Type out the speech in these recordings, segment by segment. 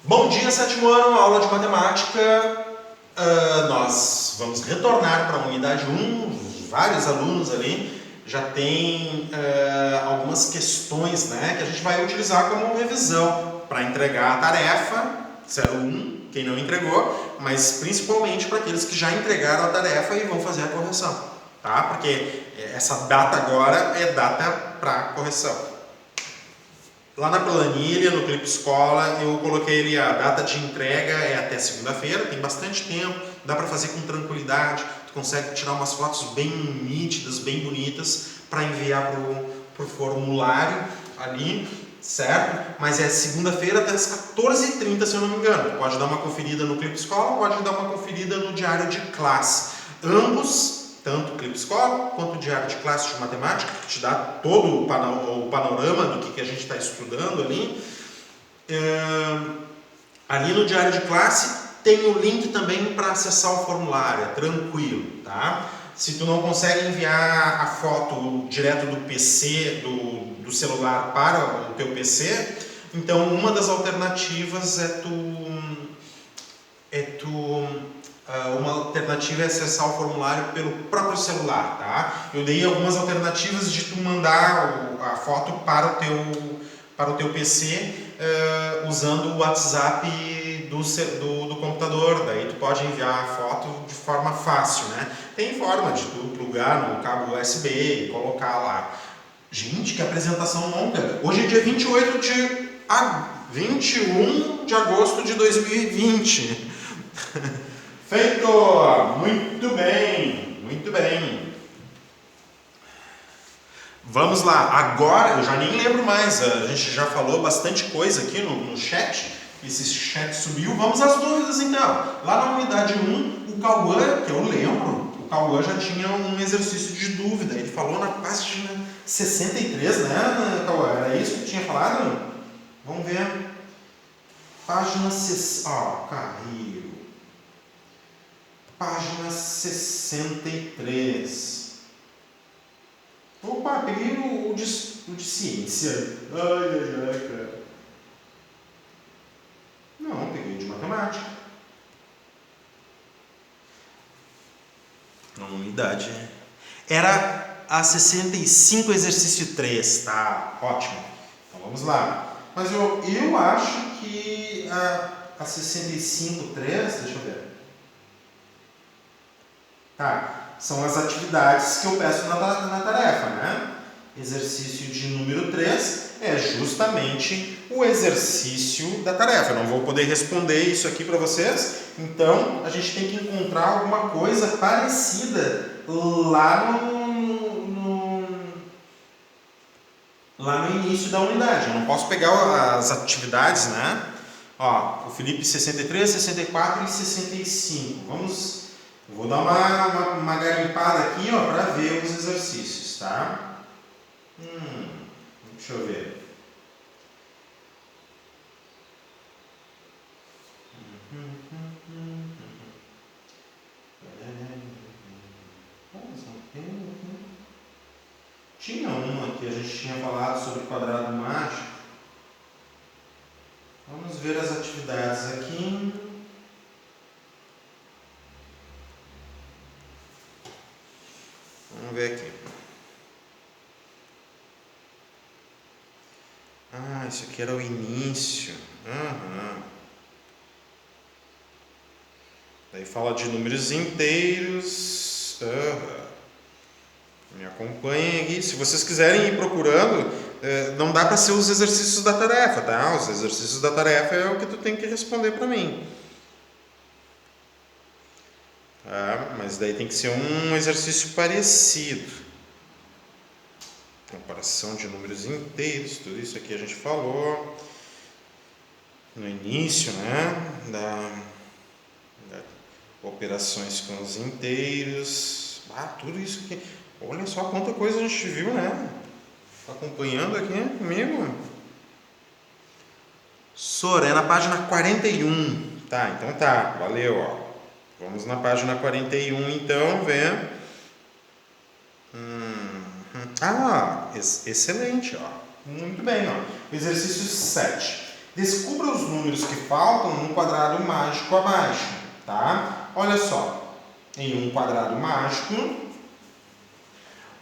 Bom dia, sétimo ano, aula de matemática. Nós vamos retornar para a unidade 1, vários alunos ali já têm algumas questões, né, que a gente vai utilizar como revisão para entregar a tarefa, 01, quem não entregou, mas principalmente para aqueles que já entregaram a tarefa e vão fazer a correção, tá? Porque essa data agora é data para correção. Lá na planilha, no Clipe Escola, eu coloquei ali a data de entrega é até segunda-feira, tem bastante tempo, dá para fazer com tranquilidade, tu consegue tirar umas fotos bem nítidas, bem bonitas, para enviar pro formulário ali, certo? Mas é segunda-feira até as 14h30, se eu não me engano. Tu pode dar uma conferida no Clipe Escola, pode dar uma conferida no diário de classe. Ambos, tanto o Clipe Escola quanto o diário de classe de matemática, que te dá todo o panorama do que a gente está estudando ali. Ali no diário de classe tem o link também para acessar o formulário, é tranquilo, tá? Se tu não consegue enviar a foto direto do PC, do celular para o teu PC, então uma das alternativas uma alternativa é acessar o formulário pelo próprio celular, tá? Eu dei algumas alternativas de tu mandar a foto para o teu PC usando o WhatsApp do computador, daí tu pode enviar a foto de forma fácil, né? Tem forma de tu plugar no cabo USB e colocar lá. Gente, que apresentação longa! Hoje é dia 21 de agosto de 2020. Feito! Muito bem, muito bem. Vamos lá, agora eu já nem lembro mais, a gente já falou bastante coisa aqui no chat, esse chat subiu. Vamos às dúvidas então. Lá na unidade 1, o Cauã, que eu lembro, o Cauã já tinha um exercício de dúvida, ele falou na página 63, né, Cauã? Era isso que tinha falado? Vamos ver. Página 60. Caiu. Página 63. Opa, peguei o de ciência. Ai, cara. Não, peguei o de matemática. Na unidade. Era a 65, exercício 3, tá? Ótimo. Então vamos lá. Mas eu acho que a 65, 3, deixa eu ver. Tá, são as atividades que eu peço na tarefa, né? Exercício de número 3 é justamente o exercício da tarefa. Eu não vou poder responder isso aqui para vocês, então a gente tem que encontrar alguma coisa parecida lá no início da unidade. Eu não posso pegar as atividades, né? Ó, o Felipe 63, 64 e 65. Vou dar uma garimpada aqui, ó, para ver os exercícios, tá? Deixa eu ver. Tinha uma que a gente tinha falado sobre quadrado mágico. Vamos ver as atividades aqui. Vamos ver aqui. Isso aqui era o início. Daí fala de números inteiros. Me acompanhem aqui. Se vocês quiserem ir procurando, não dá para ser os exercícios da tarefa, tá? Os exercícios da tarefa é o que tu tem que responder para mim. Mas daí tem que ser um exercício parecido. Comparação de números inteiros, tudo isso aqui a gente falou no início, né? Da operações com os inteiros. Tudo isso aqui. Olha só quanta coisa a gente viu, né? Tá acompanhando aqui comigo? Sora, é na página 41. Tá, então tá, valeu, ó. Vamos na página 41 então, ver. Excelente, ó. Muito bem, ó. Exercício 7. Descubra os números que faltam no quadrado mágico abaixo, tá? Olha só, em um quadrado mágico,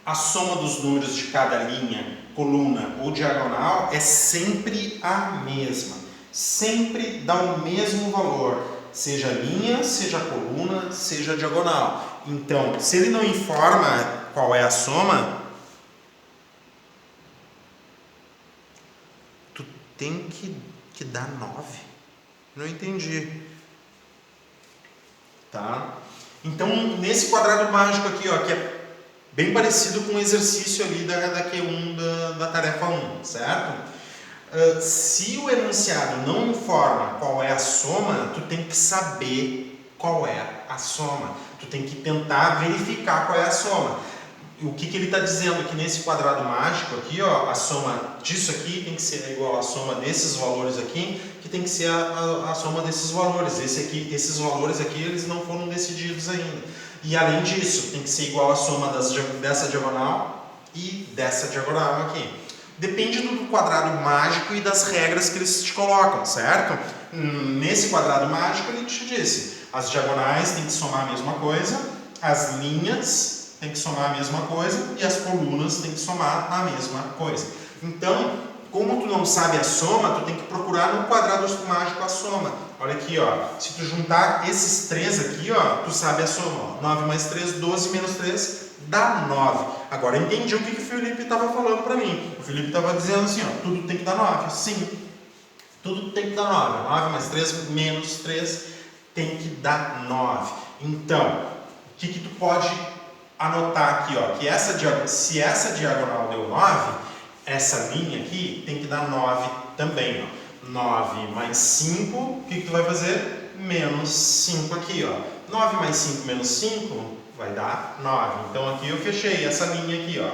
a soma dos números de cada linha, coluna ou diagonal é sempre a mesma. Sempre dá o mesmo valor, seja linha, seja coluna, seja diagonal. Então, se ele não informa qual é a soma, tu tem que dar 9. Não entendi. Tá? Então, nesse quadrado mágico aqui, ó, que é bem parecido com o exercício ali da Q1 da tarefa 1, certo? Se o enunciado não informa qual é a soma, tu tem que saber qual é a soma. Tu tem que tentar verificar qual é a soma. O que ele está dizendo aqui nesse quadrado mágico aqui, ó, a soma disso aqui tem que ser igual à soma desses valores aqui, que tem que ser a soma desses valores. Esses valores aqui, eles não foram decididos ainda. E além disso, tem que ser igual à soma dessa diagonal e dessa diagonal aqui. Depende do quadrado mágico e das regras que eles te colocam, certo? Nesse quadrado mágico, ele te disse, as diagonais têm que somar a mesma coisa, as linhas tem que somar a mesma coisa e as colunas tem que somar a mesma coisa. Então, como tu não sabe a soma, tu tem que procurar no quadrado mágico a soma. Olha aqui, ó. Se tu juntar esses três aqui, ó, tu sabe a soma. Ó. 9 mais 3, 12 menos 3 dá 9. Agora eu entendi o que o Felipe estava falando para mim. O Felipe estava dizendo assim, ó, tudo tem que dar 9. Sim, tudo tem que dar 9. 9 mais 3 menos 3 tem que dar 9. Então, o que tu pode anotar aqui, ó, que se essa diagonal deu 9, essa linha aqui tem que dar 9 também, ó. 9 mais 5, o que tu vai fazer? Menos 5 aqui, ó. 9 mais 5 menos 5 vai dar 9. Então aqui eu fechei essa linha aqui, ó.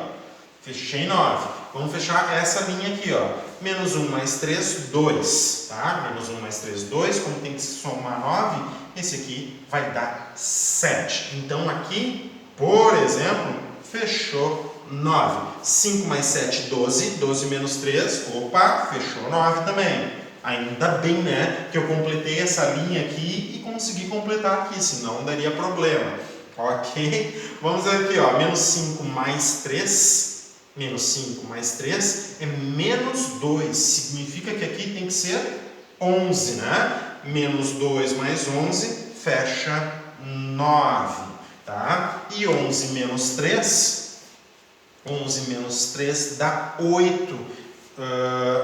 Fechei 9. Vamos fechar essa linha aqui, ó. Menos 1 mais 3, 2, tá? Menos 1 mais 3, 2. Como tem que somar 9, esse aqui vai dar 7. Então aqui, por exemplo, fechou 9. 5 mais 7, 12. 12 menos 3, opa, fechou 9 também. Ainda bem, né, que eu completei essa linha aqui e consegui completar aqui, senão daria problema. Ok? Vamos ver aqui, ó, menos 5 mais 3. Menos 5 mais 3 é menos 2. Significa que aqui tem que ser 11, né? Menos 2 mais 11 fecha 9. Tá? E 11 menos 3, 11 menos 3 dá 8.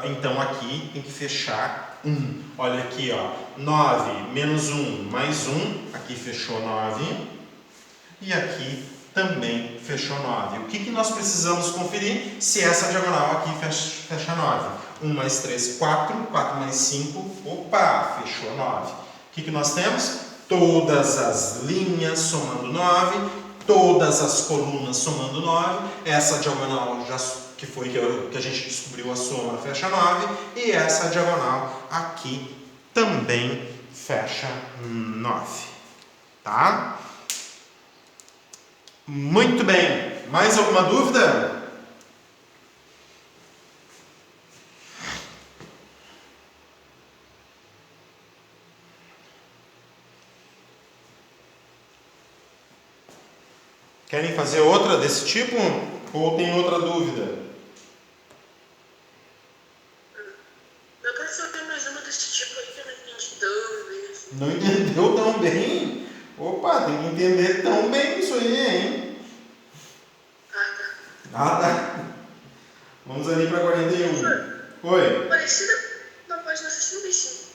Então aqui tem que fechar 1. Olha aqui, ó, 9 menos 1 mais 1, aqui fechou 9. E aqui também fechou 9. O que nós precisamos conferir? Se essa diagonal aqui fecha 9. 1 mais 3, 4. 4 mais 5, opa, fechou 9. O que nós temos? Todas as linhas somando 9, todas as colunas somando 9, essa diagonal que foi que a gente descobriu a soma fecha 9, e essa diagonal aqui também fecha 9. Tá? Muito bem. Mais alguma dúvida? Querem fazer outra desse tipo? Ou tem outra dúvida? Eu quero saber mais uma desse tipo aí que eu não entendi tão bem. Não entendeu tão bem? Opa, tem que entender tão bem isso aí, hein? Ah, tá. Vamos ali para 41. Oi. Parecida na página 65.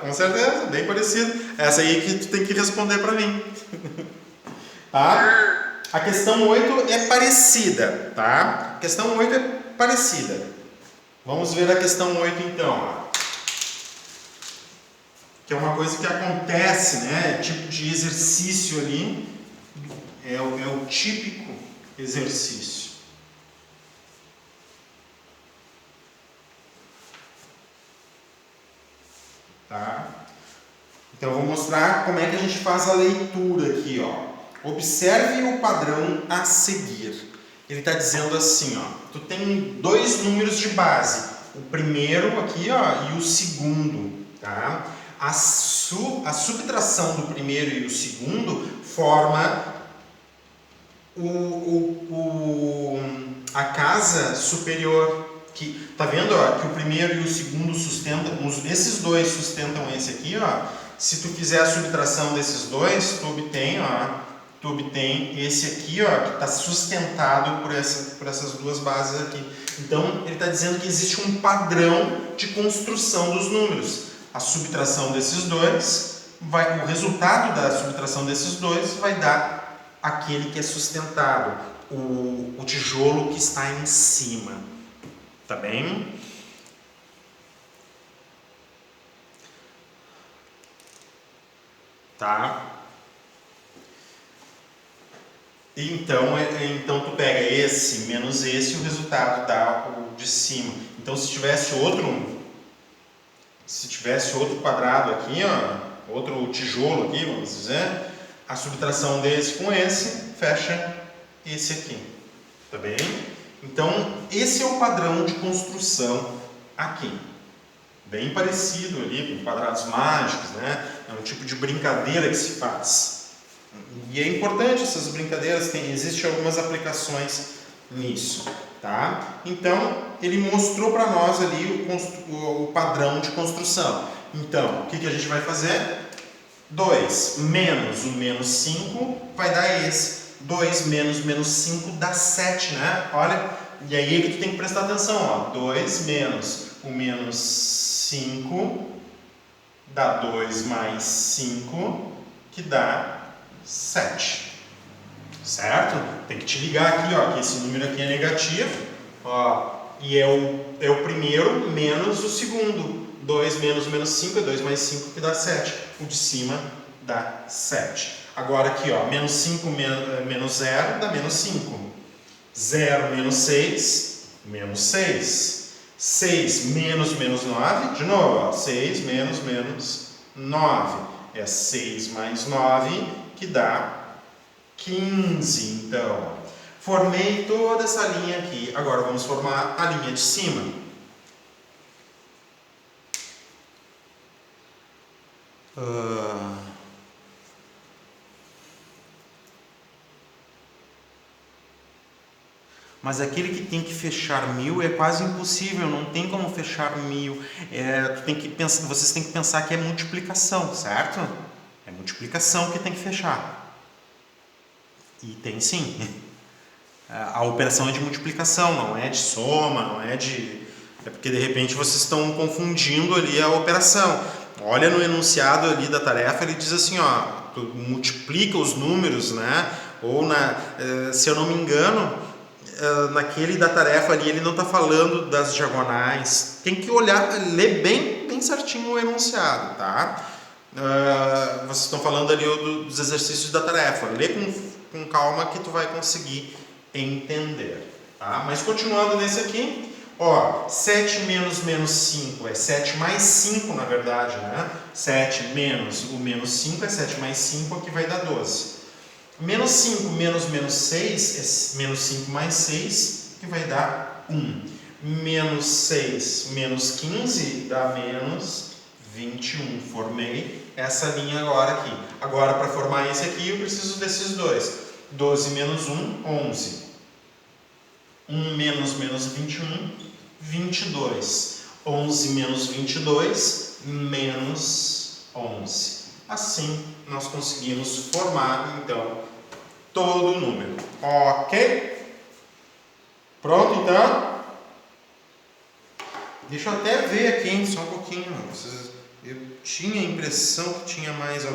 Com certeza, bem parecido. Essa aí que tu tem que responder para mim. Tá? A questão 8 é parecida, tá? A questão 8 é parecida. Vamos ver a questão 8 então. Que é uma coisa que acontece, né? Tipo de exercício ali. É o típico exercício. Tá? Então eu vou mostrar como é que a gente faz a leitura aqui, ó. Observe o padrão a seguir. Ele está dizendo assim, ó. Tu tem dois números de base, o primeiro aqui, ó, e o segundo, tá? A subtração do primeiro e o segundo forma a casa superior. Que, tá vendo, ó, que o primeiro e o segundo sustentam, esses dois sustentam esse aqui, ó. Se tu fizer a subtração desses dois, tu obtém esse aqui, ó, que está sustentado por essas duas bases aqui. Então, ele está dizendo que existe um padrão de construção dos números. A subtração desses dois, o resultado da subtração desses dois vai dar aquele que é sustentado, o tijolo que está em cima. Tá bem? Tá? Então tu pega esse menos esse e o resultado dá o de cima. Então se tivesse outro quadrado aqui, ó, outro tijolo aqui, vamos dizer, a subtração desse com esse fecha esse aqui. Tá bem? Então esse é o padrão de construção aqui. Bem parecido ali com quadrados mágicos, né? É um tipo de brincadeira que se faz. E é importante essas brincadeiras, existem algumas aplicações nisso, tá? Então, ele mostrou para nós ali o padrão de construção. Então, o que a gente vai fazer? 2 menos o menos 5 vai dar esse. 2 menos menos 5 dá 7, né? Olha, e aí é que tu tem que prestar atenção, ó. 2 menos o menos 5 dá 2 mais 5, que dá 7. Certo? Tem que te ligar aqui, ó, que esse número aqui é negativo, ó, e é o primeiro menos o segundo. 2 menos menos 5 é 2 mais 5, que dá 7. O de cima dá 7. Agora aqui, ó, menos 5 menos 0 dá menos 5. 0 menos 6, menos 6. 6 menos menos 9, de novo, ó, 6 menos menos 9. É 6 mais 9, que dá 15. Então, formei toda essa linha aqui. Agora vamos formar a linha de cima. Mas aquele que tem que fechar 1000 é quase impossível, não tem como fechar 1000. Vocês têm que pensar que é multiplicação, certo? É multiplicação que tem que fechar. E tem sim. A operação é de multiplicação, não é de soma, não é de... É porque de repente vocês estão confundindo ali a operação. Olha no enunciado ali da tarefa, ele diz assim, ó, tu multiplica os números, né? Ou se eu não me engano, naquele da tarefa ali, ele não está falando das diagonais. Tem que olhar, ler bem certinho o enunciado, tá? Vocês estão falando ali dos exercícios da tarefa. Lê com calma que tu vai conseguir entender, tá? Mas continuando nesse aqui, ó, 7 menos menos 5 é 7 mais 5, na verdade, né? 7 menos o menos 5 é 7 mais 5, que vai dar 12. Menos 5 menos menos 6 é menos 5 mais 6, que vai dar 1. Menos 6 menos 15 dá menos 21. Formei essa linha agora aqui. Agora, para formar esse aqui, eu preciso desses dois. 12 menos 1, 11. 1 menos menos 21, 22. 11 menos 22, menos 11. Assim, nós conseguimos formar, então, todo o número. Ok? Pronto, então? Deixa eu até ver aqui, hein? Só um pouquinho. Eu tinha a impressão que tinha mais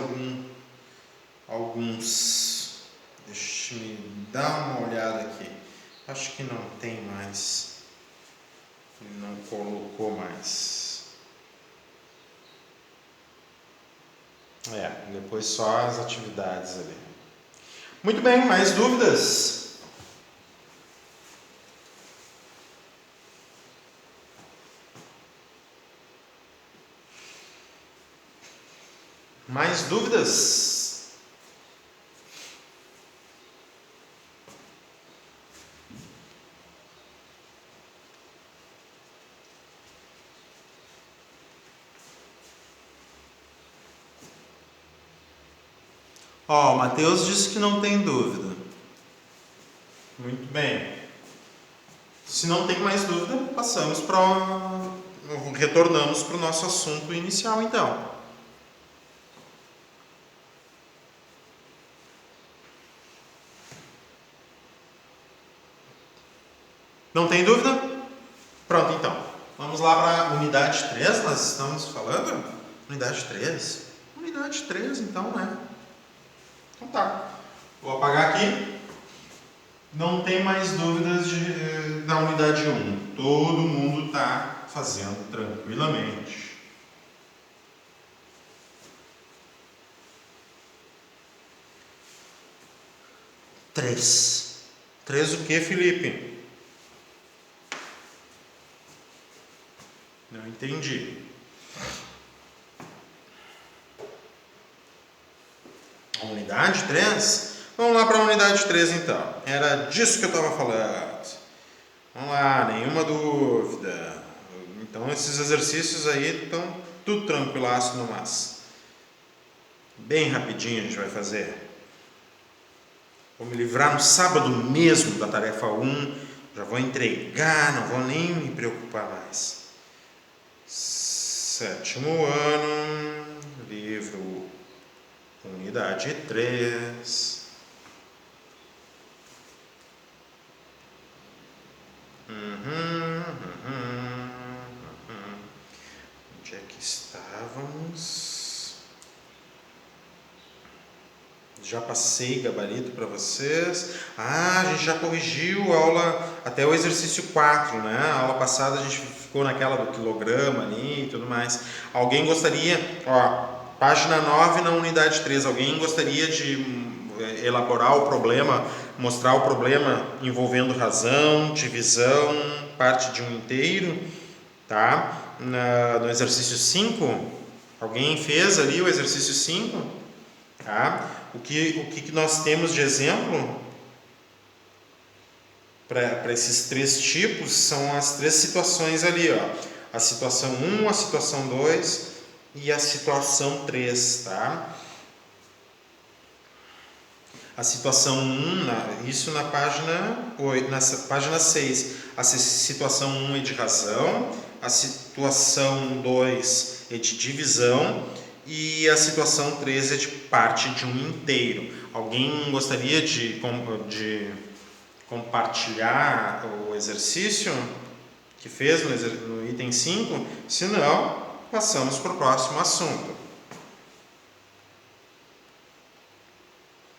alguns. Deixa eu dar uma olhada aqui. Acho que não tem mais. Ele não colocou mais. Depois só as atividades ali. Muito bem, mais dúvidas? Mais dúvidas? Ó, o Matheus disse que não tem dúvida. Muito bem. Se não tem mais dúvida, retornamos para o nosso assunto inicial, então. Não tem dúvida? Pronto, então. Vamos lá para a unidade 3, nós estamos falando? Unidade 3? Unidade 3, então, né? Então tá. Vou apagar aqui. Não tem mais dúvidas da unidade 1. Todo mundo está fazendo tranquilamente. Três. 3 o que, Felipe? Não entendi. A unidade 3? Vamos lá para a unidade 3 então. Era disso que eu estava falando. Vamos lá, nenhuma dúvida. Então esses exercícios aí estão tudo tranquilaço no mas. Bem rapidinho a gente vai fazer. Vou me livrar no sábado mesmo da tarefa 1. Já vou entregar, não vou nem me preocupar mais. 7º ano, livro unidade 3. Onde é que estávamos? Já passei gabarito para vocês. A gente já corrigiu a aula até o exercício 4, né? A aula passada a gente ficou naquela do quilograma ali e tudo mais. Alguém gostaria, página 9 na unidade 3, alguém gostaria de elaborar o problema, mostrar o problema envolvendo razão, divisão, parte de um inteiro, tá? No exercício 5, alguém fez ali o exercício 5, tá? O que nós temos de exemplo para esses 3 tipos são as 3 situações ali, ó. A situação 1, a situação 2 e a situação 3, tá? A situação 1, isso na página 8, na página 6. A situação 1 é de razão, a situação 2 é de divisão e a situação 3 é de parte de um inteiro. Alguém gostaria de compartilhar o exercício que fez no item 5? Se não, passamos para o próximo assunto.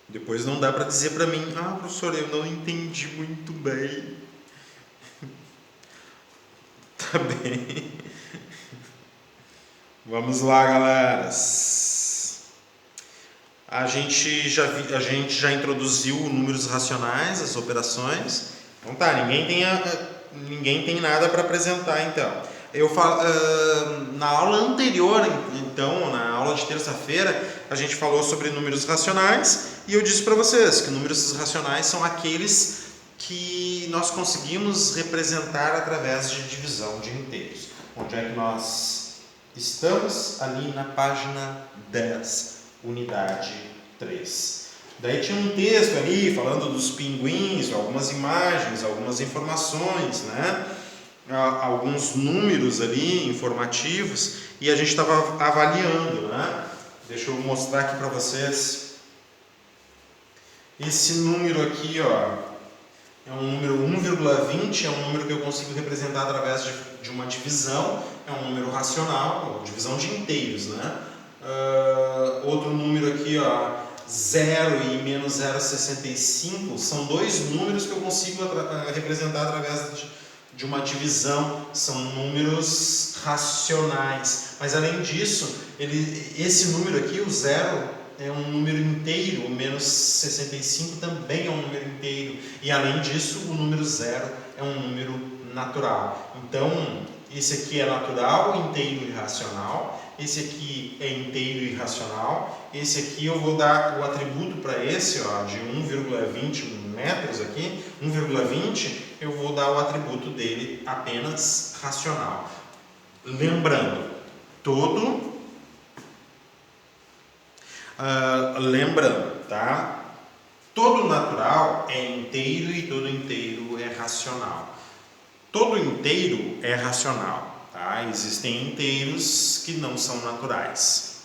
Depois não dá para dizer para mim, professor, eu não entendi muito bem. Tá bem. Vamos lá, galera. A gente já introduziu números racionais, as operações. Então tá, ninguém tem nada para apresentar então. Na aula anterior, então, na aula de terça-feira, a gente falou sobre números racionais e eu disse para vocês que números racionais são aqueles que nós conseguimos representar através de divisão de inteiros. Onde é que nós estamos? Ali na página 10, unidade 3. Daí tinha um texto ali falando dos pinguins, algumas imagens, algumas informações, né? Alguns números ali informativos e a gente estava avaliando, né? Deixa eu mostrar aqui para vocês. Esse número aqui, é um número 1,20, é um número que eu consigo representar através de uma divisão, é um número racional, divisão de inteiros, né? Outro número aqui, 0 e menos 0,65, são 2 números que eu consigo representar através de uma divisão, são números racionais. Mas além disso, esse número aqui, o 0, é um número inteiro, o menos 65 também é um número inteiro. E além disso, o número 0 é um número natural. Então, esse aqui é natural, inteiro e racional. Esse aqui é inteiro e racional. Esse aqui eu vou dar o atributo para esse, de 1,20 metros aqui, 1,20, eu vou dar o atributo dele apenas racional. Lembrando, tá? Todo natural é inteiro e todo inteiro é racional. Todo inteiro é racional, tá? Existem inteiros que não são naturais,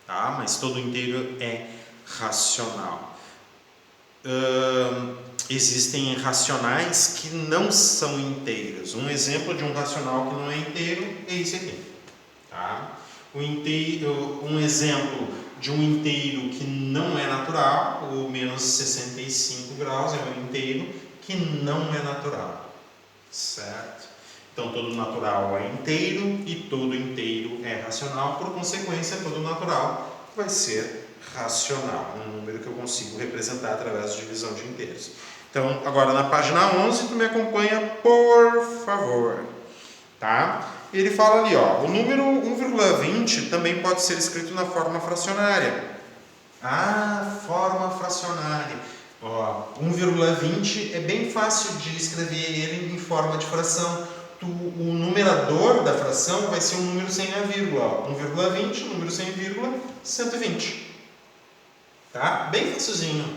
tá? Mas todo inteiro é racional. Existem racionais que não são inteiros. Um exemplo de um racional que não é inteiro é esse aqui, tá? Um exemplo de um inteiro que não é natural, o menos 65 graus é um inteiro que não é natural, certo? Então todo natural é inteiro e todo inteiro é racional, por consequência todo natural vai ser racional, um número que eu consigo representar através de divisão de inteiros. Então agora na página 11 tu me acompanha, por favor, tá? Ele fala ali, ó, o número 1,20 também pode ser escrito na forma fracionária. Ah, forma fracionária. Ó, 1,20 é bem fácil de escrever ele em forma de fração. O numerador da fração vai ser um número sem a vírgula. 1,20, número sem vírgula, 120. Tá? Bem facilzinho.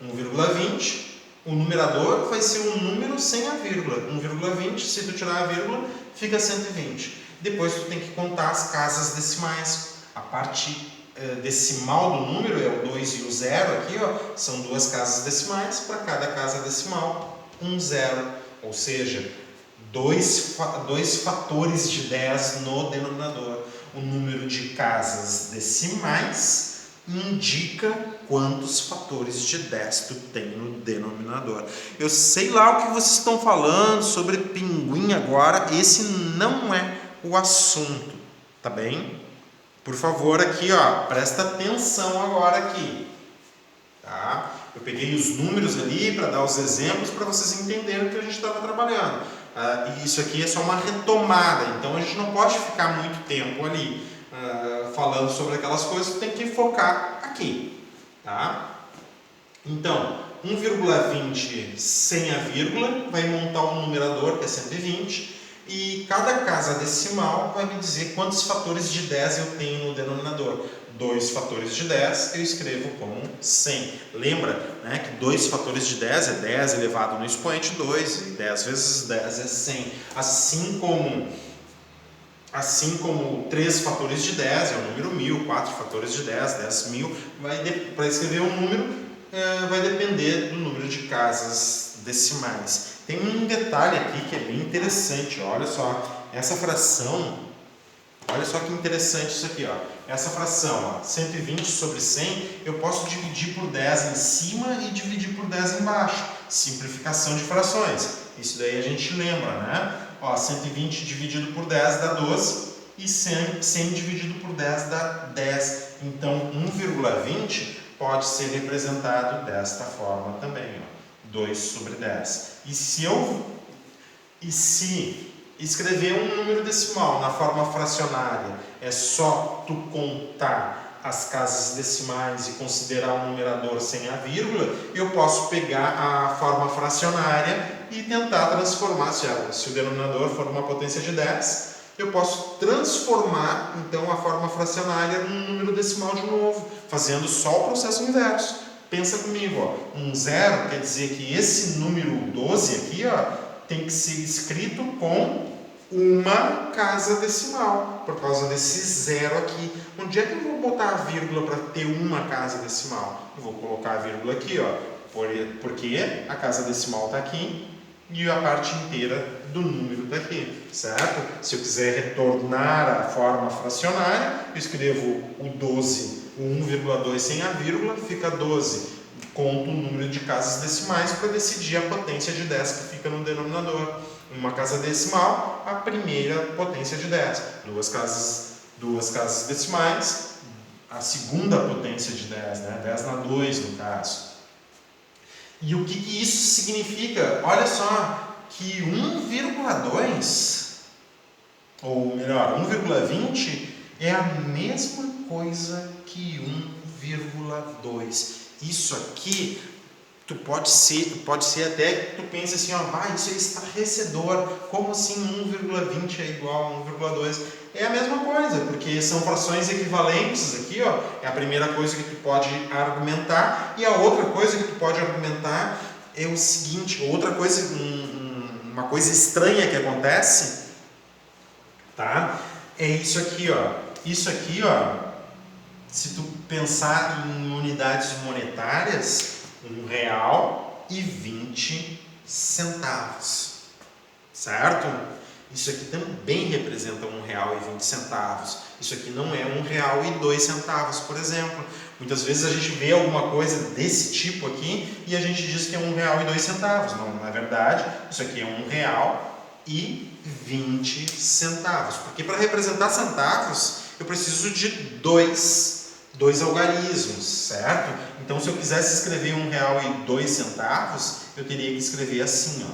1,20. O numerador vai ser um número sem a vírgula. 1,20, se tu tirar a vírgula, fica 120. Depois tu tem que contar as casas decimais. A parte decimal do número é o 2 e o 0 aqui, ó, são duas casas decimais. Para cada casa decimal, um zero. Ou seja, dois fatores de 10 no denominador. O número de casas decimais indica quantos fatores de 10 tu tem no denominador. Eu sei lá o que vocês estão falando sobre pinguim agora, esse não é o assunto, tá bem? Por favor, aqui, ó, presta atenção agora aqui, tá? Eu peguei os números ali para dar os exemplos para vocês entenderem o que a gente estava trabalhando. E isso aqui é só uma retomada, então a gente não pode ficar muito tempo ali falando sobre aquelas coisas, tem que focar aqui, tá? Então, 1,20 sem a vírgula vai montar um numerador que é 120 e cada casa decimal vai me dizer quantos fatores de 10 eu tenho no denominador. 2 fatores de 10 eu escrevo como 100. Lembra, né, que 2 fatores de 10 é 10 elevado no expoente 2 e 10 vezes 10 é 100. Assim como 3 fatores de 10 é o número 1000, 4 fatores de 10, 10.000. Para escrever um número, vai depender do número de casas decimais. Tem um detalhe aqui que é bem interessante, olha só, essa fração, olha só que interessante isso aqui, ó. Essa fração, ó, 120 sobre 100, eu posso dividir por 10 em cima e dividir por 10 embaixo. Simplificação de frações, isso daí a gente lembra, né? Ó, 120 dividido por 10 dá 12 e 100 dividido por 10 dá 10. Então 1,20 pode ser representado desta forma também, ó, 2 sobre 10. E se escrever um número decimal na forma fracionária é só tu contar as casas decimais e considerar o numerador sem a vírgula, eu posso pegar a forma fracionária e tentar transformar, se o denominador for uma potência de 10, eu posso transformar então a forma fracionária num número decimal de novo, fazendo só o processo inverso. Pensa comigo, ó, um zero quer dizer que esse número 12 aqui, ó, tem que ser escrito com uma casa decimal, por causa desse zero aqui. Onde é que eu vou botar a vírgula para ter uma casa decimal? Eu vou colocar a vírgula aqui, ó, porque a casa decimal está aqui e a parte inteira do número está aqui, certo? Se eu quiser retornar a forma fracionária, eu escrevo o 12, o 1,2 sem a vírgula, fica 12. Conto o número de casas decimais para decidir a potência de 10 que fica no denominador. Uma casa decimal, a primeira potência de 10. Duas casas decimais, a segunda potência de 10, né? 10 na 2 no caso. E o que isso significa? Olha só, que 1,2, ou melhor, 1,20 é a mesma coisa que 1,2. Isso aqui pode ser até que tu pense assim, ó, isso é estarrecedor, como assim 1,20 é igual a 1,2? É a mesma coisa, porque são frações equivalentes aqui, ó, é a primeira coisa que tu pode argumentar, e a outra coisa que tu pode argumentar é o seguinte, outra coisa, uma coisa estranha que acontece, tá? É isso aqui, ó. Isso aqui, ó, se tu pensar em unidades monetárias, R$1,20, certo? Isso aqui também representa R$1,20. Isso aqui não é R$1,02, por exemplo. Muitas vezes a gente vê alguma coisa desse tipo aqui e a gente diz que é R$1,02. Não é verdade. Isso aqui é R$1,20. Porque para representar centavos, eu preciso de dois algarismos, certo? Então, se eu quisesse escrever R$1,02, eu teria que escrever assim, ó,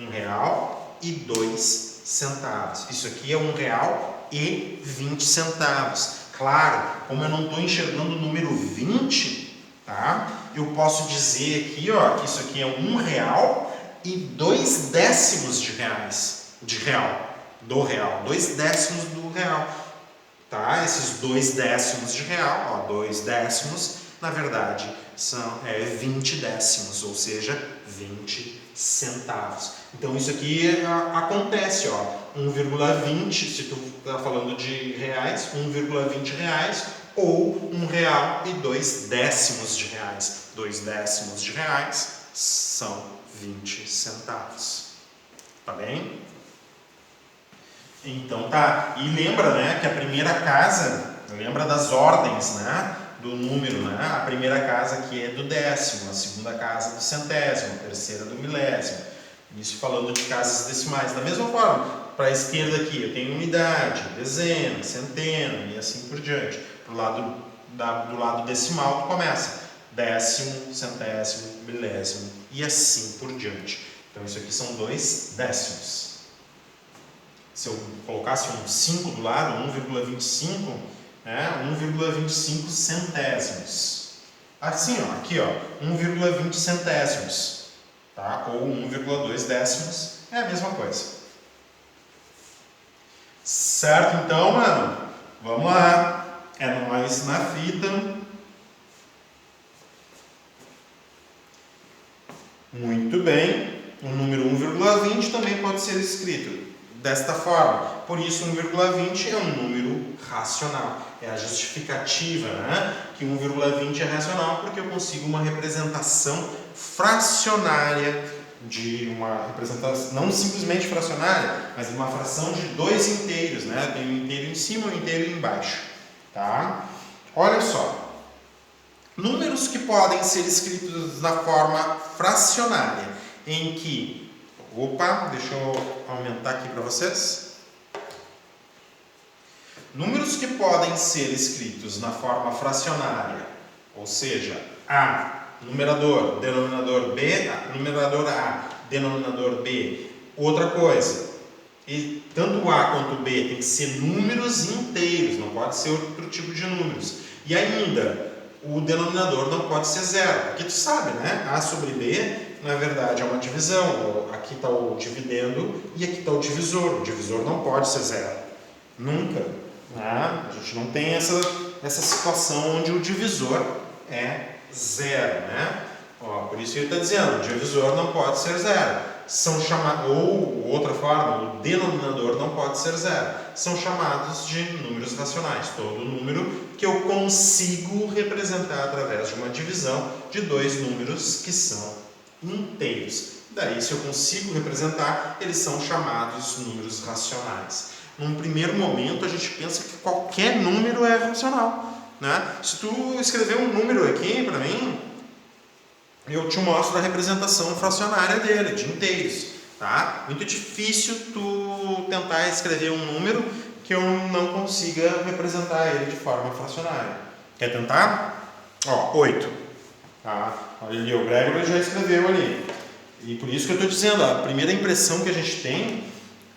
R$1,02. Isso aqui é R$1,20. Claro, como eu não estou enxergando o número 20, tá? Eu posso dizer aqui, ó, que isso aqui é R$1,02 do real, 2 décimos do real, tá? Esses 2 décimos de real, ó, 2 décimos, na verdade são 20 décimos, ou seja, 20 centavos. Então isso aqui acontece, ó, 1,20, se tu está falando de reais, R$1,20 ou R$1,02. 2 décimos de reais são 20 centavos. Tá bem? Então tá. E lembra, né, que a primeira casa, lembra das ordens, né, do número, né? A primeira casa aqui é do décimo, a segunda casa do centésimo, a terceira do milésimo. Isso falando de casas decimais. Da mesma forma, para a esquerda aqui eu tenho unidade, dezena, centena e assim por diante. Do lado decimal tu começa décimo, centésimo, milésimo e assim por diante. Então isso aqui são 2 décimos. Se eu colocasse um 5 do lado, 1,25, 1,25 centésimos. Assim, ó, aqui, ó, 1,20 centésimos, tá? Ou 1,2 décimos, é a mesma coisa. Certo, então, mano? Vamos lá. É nóis na fita. Muito bem. O número 1,20 também pode ser escrito desta forma. Por isso, 1,20 é um número racional. É a justificativa, né? Que 1,20 é racional porque eu consigo uma representação fracionária de uma representação, não simplesmente fracionária, mas uma fração de 2 inteiros, né? Tem um inteiro em cima e um inteiro embaixo, tá? Olha só. Números que podem ser escritos na forma fracionária, em que... Opa, deixa eu aumentar aqui para vocês. Números que podem ser escritos na forma fracionária, ou seja, A, numerador, denominador B, numerador A, denominador B. Outra coisa, e tanto A quanto B tem que ser números inteiros, não pode ser outro tipo de números. E ainda, o denominador não pode ser zero, porque tu sabe, né? A sobre B, na verdade, é uma divisão. Aqui está o dividendo e aqui está o divisor. O divisor não pode ser zero. Nunca. A gente não tem essa situação onde o divisor é zero, né? Por isso ele está dizendo, o divisor não pode ser zero. Ou outra forma, o denominador não pode ser zero. São chamados de números racionais. Todo número que eu consigo representar através de uma divisão de 2 números que são inteiros. Daí, se eu consigo representar, eles são chamados números racionais. Num primeiro momento, a gente pensa que qualquer número é racional, né? Se tu escrever um número aqui para mim, eu te mostro a representação fracionária dele, de inteiros, tá? Muito difícil tu tentar escrever um número que eu não consiga representar ele de forma fracionária. Quer tentar? 8. Tá? Olha ali, o Gregory já escreveu ali. E por isso que eu estou dizendo, a primeira impressão que a gente tem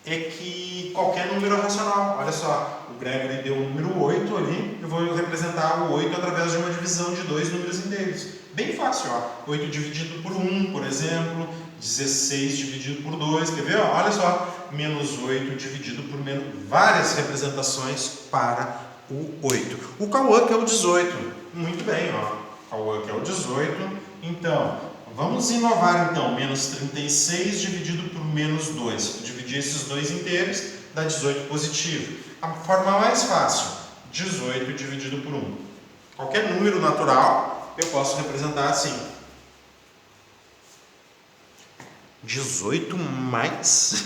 é que qualquer número é racional. Olha só, o Gregory deu o número 8 ali, eu vou representar o 8 através de uma divisão de 2 números inteiros. Bem fácil, ó. 8 dividido por 1, por exemplo. 16 dividido por 2. Quer ver? Ó? Olha só. Menos 8 dividido por menos... Várias representações para o 8. O Cauã que é o 18. Muito bem, ó. Cauã que é o 18. Então, vamos inovar então. Menos 36 dividido por menos 2. Se dividir esses dois inteiros, dá 18 positivo. A forma mais fácil. 18 dividido por 1. Qualquer número natural eu posso representar assim. 18 mais...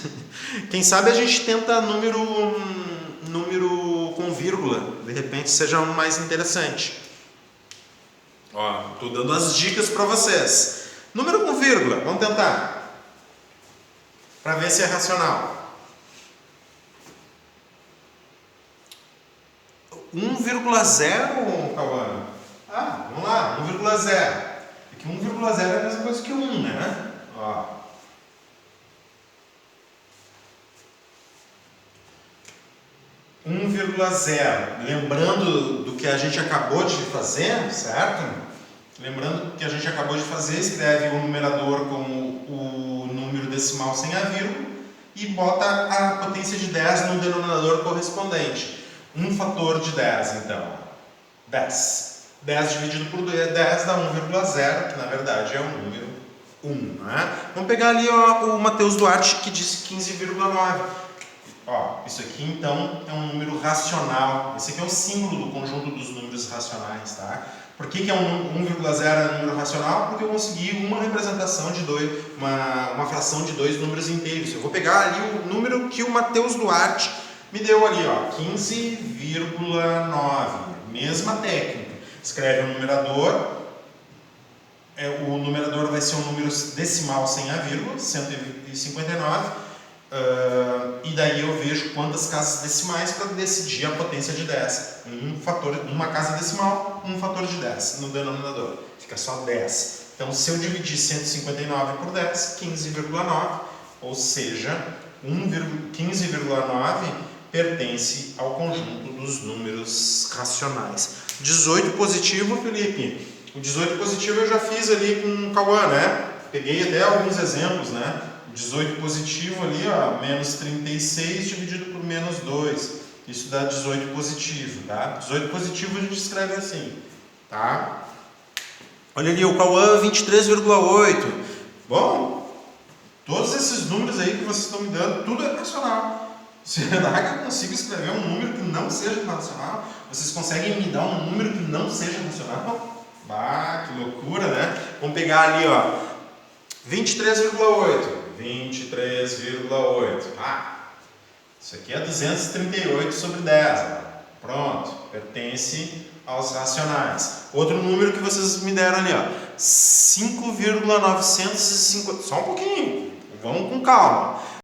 Quem sabe a gente tenta número com vírgula. De repente seja um mais interessante. Ó, tô dando as dicas para vocês. Número com vírgula, vamos tentar. Para ver se é racional. 1,0, Cauã? Ah, vamos lá, 1,0. É que 1,0 é a mesma coisa que 1, né? Ó. 1,0. Lembrando do que a gente acabou de fazer, certo? Lembrando que a gente acabou de fazer, escreve o numerador como o número decimal sem a vírgula e bota a potência de 10 no denominador correspondente. Um fator de 10, então. 10. 10 dividido por 10 dá 1,0, que na verdade é o número 1. Né? Vamos pegar ali ó, o Matheus Duarte que disse 15,9. Ó, isso aqui então é um número racional. Esse aqui é o símbolo do conjunto dos números racionais, tá? Por que é 1,0 é um número racional? Porque eu consegui uma representação de uma fração de dois números inteiros. Eu vou pegar ali o número que o Matheus Duarte me deu ali, ó, 15,9. Mesma técnica. Escreve o numerador. O numerador vai ser um número decimal sem a vírgula, 159. E daí eu vejo quantas casas decimais para decidir a potência de 10. Uma casa decimal, um fator de 10 no denominador. Fica só 10. Então, se eu dividir 159 por 10, 15,9, ou seja, 15,9 pertence ao conjunto dos números racionais. 18 positivo, Felipe. O 18 positivo eu já fiz ali com o Cauã, né? Peguei até alguns exemplos, né? 18 positivo ali, ó, menos 36 dividido por menos 2. Isso dá 18 positivo, tá? 18 positivo a gente escreve assim, tá? Olha ali, o Cauã 23,8. Bom, todos esses números aí que vocês estão me dando, tudo é racional. Será que eu consigo escrever um número que não seja racional? Vocês conseguem me dar um número que não seja racional? Bah, que loucura, né? Vamos pegar ali, ó, 23,8. 23,8. Ah, isso aqui é 238 sobre 10. Pronto, pertence aos racionais. Outro número que vocês me deram ali, ó, 5,950. Só um pouquinho, vamos com calma.